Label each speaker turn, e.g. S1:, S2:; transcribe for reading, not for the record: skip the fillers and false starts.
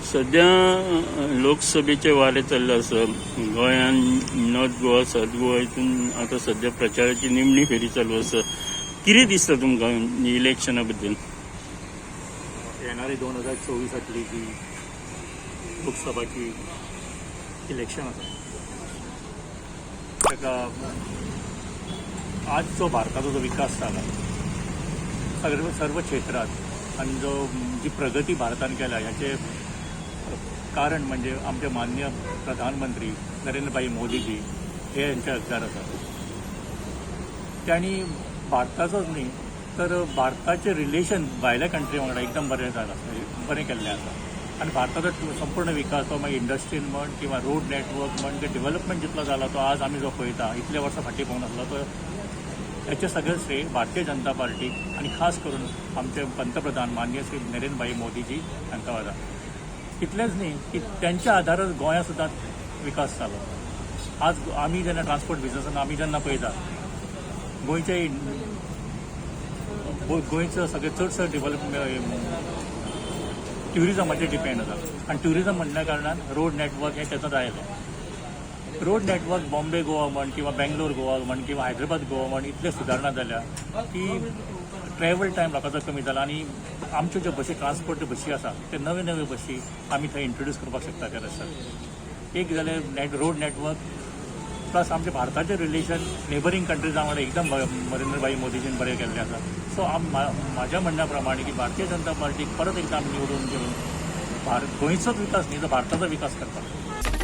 S1: सध्या लोकसभेचे वारे चालले असं गोंयान नॉर्थ गोवा साऊथ गोवा हितून आता सध्या प्रचाराची निमणी फेरी चालू आसा. कितें दिसता तुमकां इलेक्शना बद्दल?
S2: येणारी 2024 जी लोकसभाची इलेक्शन आसा ताका आज जो भारताचो जो विकास जाला सर्व क्षेत्रात आणि जी प्रगती भारतान केल्या ह्याचे कारण म्हणजे आमचे माननीय प्रधानमंत्री नरेंद्रभाई मोदीजी हे यांचे अवतार आसा. त्यांनी भारताचोच न्ही तर भारताचे रिलेशन भायल्या कंट्री वांगडा एकदम बरें केल्लें आसा. आणि भारताचो संपूर्ण विकास तो मागीर इंडस्ट्रीयल म्हण किंवा रोड नेटवर्क म्हण ते डेव्हलपमेंट जितलो जाला तो आज आमी जो पळयता इतले वर्सां फाटीं पळोवन आसलो तो याचे सगळे श्रेय भारतीय जनता पार्टी आणि खास करून आमचे पंतप्रधान माननीय श्री नरेंद्रभाई मोदीजी हांकां वता. इतलेंच न्ही की त्यांच्या आधारार गोंया सुद्दां विकास जालो. आज आमी जेन्ना ट्रान्सपोर्ट बिजनसान आमी जेन्ना पळयता गोंयचो सगळें चडसो डेव्हलपमेंट ट्युरिजमाचेर डिपेंड आसा. आनी ट्युरिजम म्हणल्या कारणान रोड नेटवर्क हें तेचोच आयलें. रोड नेटवर्क बॉम्बे गोवा म्हण किंवा बेंगलोर गोवा म्हण किंवा हैदराबाद गोवा म्हण इतले सुदारणा जाल्या की ट्रॅवल टायम लोकांचो कमी जाला. आनी आमच्यो ज्यो बसी ट्रान्सपोर्ट बसी आसा ते नवे नवे बसी आमी थंय इंट्रोड्यूस करपाक शकता त्या रस्त्यार. एक जालें रोड नेटवर्क प्लस आमचे भारताचें रिलेशन नेबरींग कंट्रीजा वांगडा एकदम नरेंद्रभाई मोदीजीन बरें केल्लें आसा. सो म्हाज्या म्हणण्या प्रमाणे की भारतीय जनता पार्टीक परत एकदां आमी निवडून घेवन गोंयचोच विकास न्ही तर भारताचो विकास करपाक.